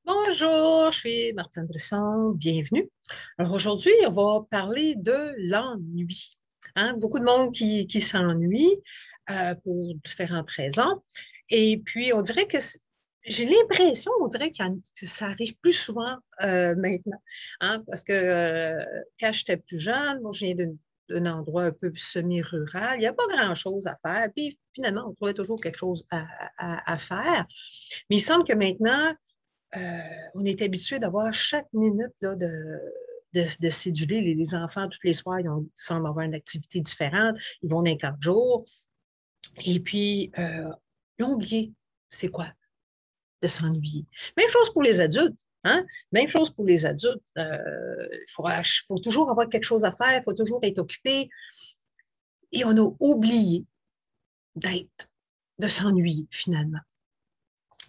Bonjour, je suis Martine Brisson, bienvenue. Alors aujourd'hui, on va parler de l'ennui. Beaucoup de monde qui s'ennuie pour différentes raisons. Et puis, on dirait j'ai l'impression, on dirait que ça arrive plus souvent maintenant. Parce que quand j'étais plus jeune, moi, je viens d'un endroit un peu semi-rural, il n'y a pas grand-chose à faire. Puis finalement, on trouvait toujours quelque chose à faire. Mais il semble que maintenant, euh, on est habitué d'avoir chaque minute là, de céduler. Les enfants, tous les soirs, ils semblent avoir une activité différente. Ils vont dans les 4 jours. Et puis, ils ont oublié c'est quoi de s'ennuyer. Même chose pour les adultes. Même chose pour les adultes. Il faut toujours avoir quelque chose à faire, il faut toujours être occupé. Et on a oublié de s'ennuyer finalement.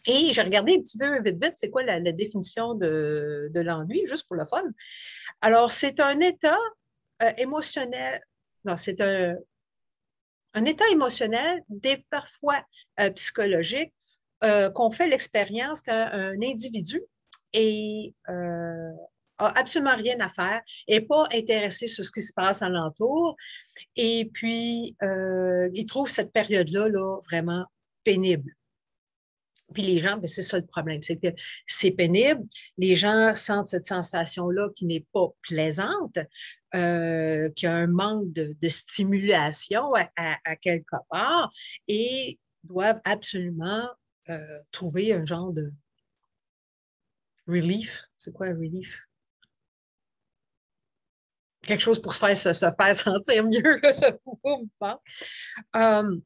Et j'ai regardé un petit peu vite, vite, c'est quoi la définition de l'ennui, juste pour le fun. Alors, c'est un état émotionnel, non, c'est un état émotionnel, parfois psychologique, qu'on fait l'expérience quand un individu est, a absolument rien à faire, n'est pas intéressé sur ce qui se passe alentour, et puis il trouve cette période-là là, vraiment pénible. Puis les gens, ben, c'est ça le problème, c'est que c'est pénible. Les gens sentent cette sensation-là qui n'est pas plaisante, qu'il y a un manque de stimulation à quelque part et doivent absolument trouver un genre de relief. C'est quoi un relief? Quelque chose pour se faire sentir mieux. Euh,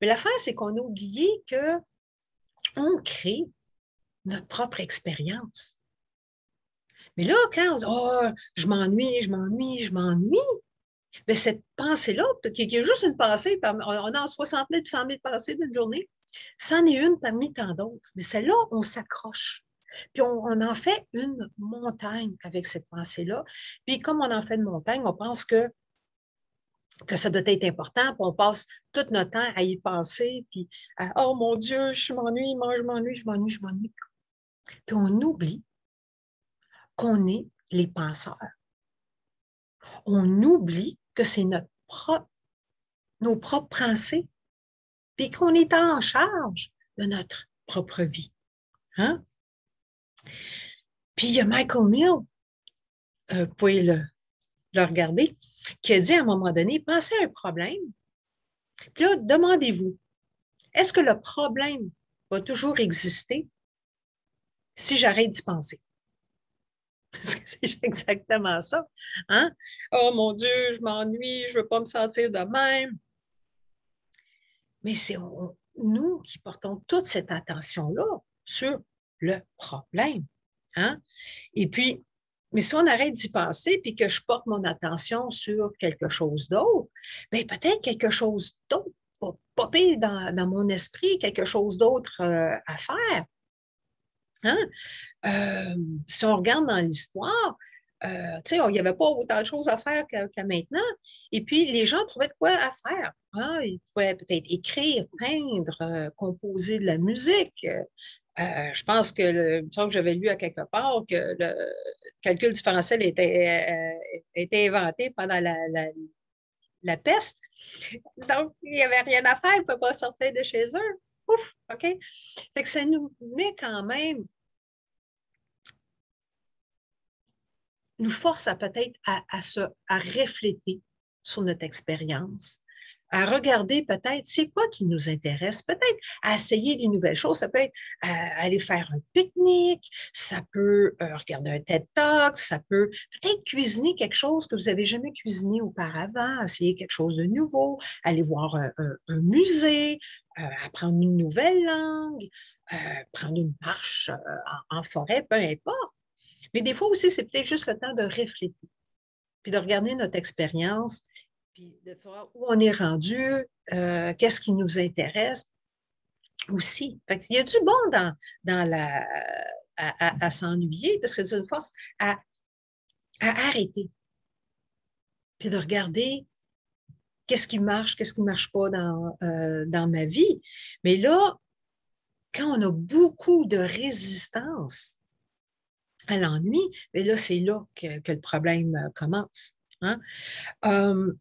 mais l'affaire, c'est qu'on a oublié qu'on crée notre propre expérience. Mais là, quand on dit, oh, je m'ennuie, je m'ennuie, je m'ennuie, mais cette pensée-là, qui est juste une pensée, on a 60 000 et 100 000 pensées d'une journée, c'en est une parmi tant d'autres. Mais celle-là, on s'accroche. Puis on en fait une montagne avec cette pensée-là. Puis comme on en fait une montagne, on pense que ça doit être important, puis on passe tout notre temps à y penser, puis oh mon Dieu, je m'ennuie, moi je m'ennuie, je m'ennuie, je m'ennuie. Puis on oublie qu'on est les penseurs. On oublie que c'est nos propres pensées, puis qu'on est en charge de notre propre vie. Hein? Puis il y a Michael Neal, vous pouvez le regarder, qui a dit à un moment donné, pensez à un problème, puis là, demandez-vous, est-ce que le problème va toujours exister si j'arrête d'y penser? Parce que c'est exactement ça. Hein? Oh mon Dieu, je m'ennuie, je ne veux pas me sentir de même. Mais c'est nous qui portons toute cette attention-là sur le problème. Hein? Et puis, mais si on arrête d'y penser puis que je porte mon attention sur quelque chose d'autre, bien peut-être quelque chose d'autre va popper dans mon esprit, quelque chose d'autre à faire. Hein? Euh, Si on regarde dans l'histoire, il n'y avait pas autant de choses à faire qu'à maintenant. Et puis, les gens trouvaient de quoi à faire. Hein? Ils pouvaient peut-être écrire, peindre, composer de la musique. Je pense il me semble que j'avais lu à quelque part que le calcul différentiel était inventé pendant la peste. Donc, il n'y avait rien à faire, ils ne pouvaient pas sortir de chez eux. Ouf, OK? Fait que ça nous met quand même nous force à peut-être à refléter sur notre expérience, à regarder peut-être c'est quoi qui nous intéresse, peut-être à essayer des nouvelles choses. Ça peut être aller faire un pique-nique, ça peut regarder un TED Talk, ça peut peut-être cuisiner quelque chose que vous n'avez jamais cuisiné auparavant, essayer quelque chose de nouveau, aller voir un musée, apprendre une nouvelle langue, prendre une marche en forêt, peu importe. Mais des fois aussi, c'est peut-être juste le temps de réfléchir, puis de regarder notre expérience, puis de voir où on est rendu, qu'est-ce qui nous intéresse aussi. Fait qu'il y a du bon à s'ennuyer, parce que c'est une force à arrêter, puis de regarder qu'est-ce qui marche pas dans ma vie. Mais là, quand on a beaucoup de résistance, à l'ennui, mais là, c'est là que le problème commence. Hein? Euh,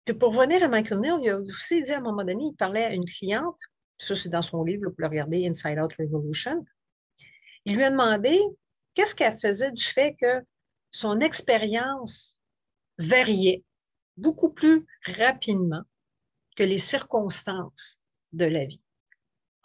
Puis pour revenir à Michael Neal, il a aussi dit à un moment donné, il parlait à une cliente, ça c'est dans son livre, vous pouvez le regarder, Inside Out Revolution. Il lui a demandé qu'est-ce qu'elle faisait du fait que son expérience variait beaucoup plus rapidement que les circonstances de la vie.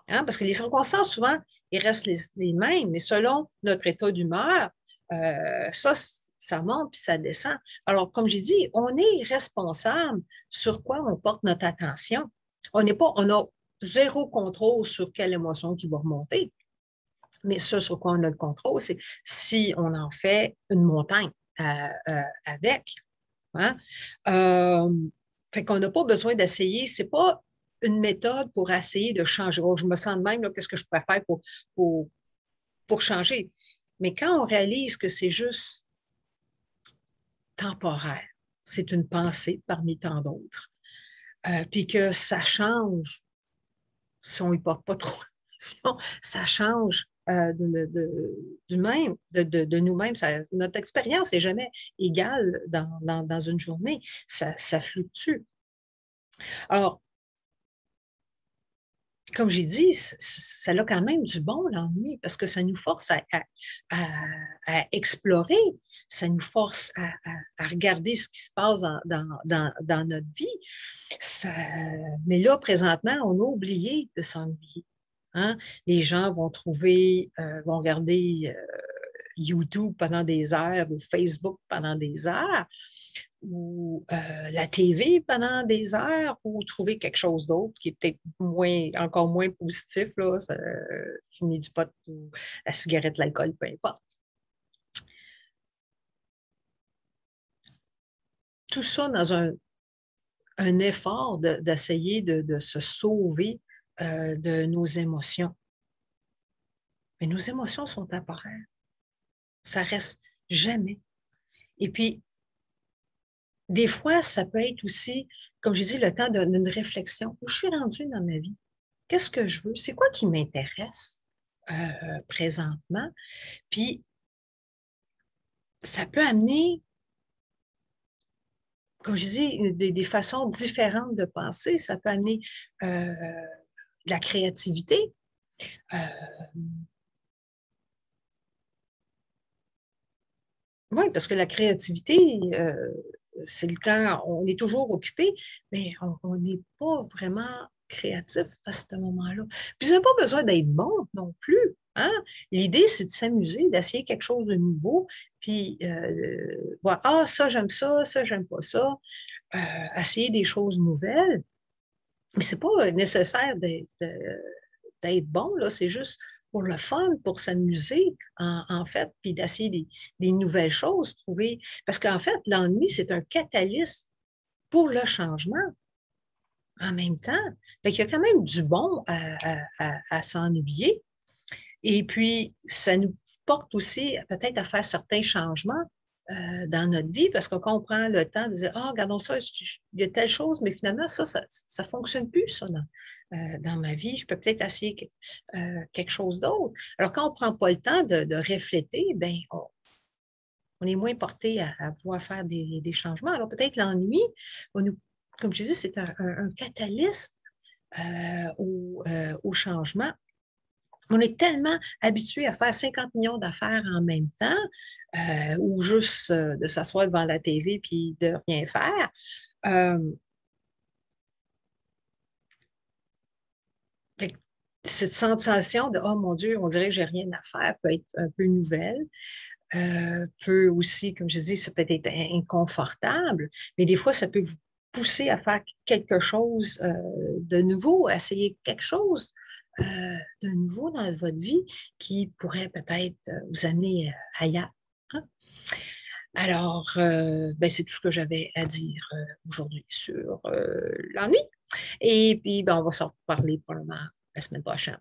Hein? Parce que les circonstances, souvent, ils restent les mêmes, mais selon notre état d'humeur, ça monte puis ça descend. Alors, comme j'ai dit, on est responsable sur quoi on porte notre attention. On a zéro contrôle sur quelle émotion qui va remonter. Mais ce sur quoi on a le contrôle, c'est si on en fait une montagne avec. Hein? Euh, Fait qu'on n'a pas besoin d'essayer. C'est pas une méthode pour essayer de changer. Oh, je me sens de même, qu'est-ce que je pourrais faire pour, pour changer? Mais quand on réalise que c'est juste temporaire, c'est une pensée parmi tant d'autres, puis que ça change si on n'y porte pas trop attention, ça change du même, de nous-mêmes. Notre expérience n'est jamais égale dans une journée. Ça fluctue. Alors, comme j'ai dit, ça a quand même du bon, l'ennui, parce que ça nous force à explorer, ça nous force à regarder ce qui se passe dans notre vie. Ça, mais là, présentement, on a oublié de s'ennuyer. Hein? Les gens vont regarder YouTube pendant des heures ou Facebook pendant des heures ou la TV pendant des heures ou trouver quelque chose d'autre qui est peut-être encore moins positif, là, fumer du pot ou la cigarette, l'alcool, peu importe. Tout ça dans un effort d'essayer de se sauver de nos émotions. Mais nos émotions sont temporaires. Ça reste jamais. Et puis, des fois, ça peut être aussi, comme je dis, le temps d'une réflexion. Où je suis rendue dans ma vie? Qu'est-ce que je veux? C'est quoi qui m'intéresse présentement? Puis, ça peut amener, comme je dis, des façons différentes de penser. Ça peut amener de la créativité. Euh, oui, parce que la créativité, c'est le temps, on est toujours occupé, mais on n'est pas vraiment créatif à ce moment-là. Puis, ça n'a pas besoin d'être bon non plus. Hein? L'idée, c'est de s'amuser, d'essayer quelque chose de nouveau, puis voir, ah, ça, j'aime pas ça, essayer des choses nouvelles. Mais ce n'est pas nécessaire d'être bon, là, c'est juste pour le fun, pour s'amuser, en fait, puis d'essayer des nouvelles choses, trouver. Parce qu'en fait, l'ennui, c'est un catalyste pour le changement en même temps. Fait qu'il y a quand même du bon à s'ennuyer. Et puis, ça nous porte aussi peut-être à faire certains changements dans notre vie parce qu'on prend le temps de dire, ah, regardons ça, il y a telle chose, mais finalement, ça ne fonctionne plus, ça, dans ma vie. Je peux peut-être essayer quelque chose d'autre. Alors, quand on ne prend pas le temps de refléter, ben, on est moins porté à vouloir faire des changements. Alors, peut-être l'ennui, comme je dis, c'est un catalyste au changement. On est tellement habitué à faire 50 millions d'affaires en même temps, ou juste de s'asseoir devant la TV puis de rien faire. Euh, cette sensation de oh mon Dieu, on dirait que j'ai rien à faire peut être un peu nouvelle. Peut aussi, comme je dis, ça peut être inconfortable, mais des fois, ça peut vous pousser à faire quelque chose de nouveau, à essayer quelque chose de nouveau dans votre vie qui pourrait peut-être vous amener ailleurs. Hein? Alors, ben, c'est tout ce que j'avais à dire aujourd'hui sur l'ennui. Et puis, ben, on va s'en reparler probablement la semaine prochaine.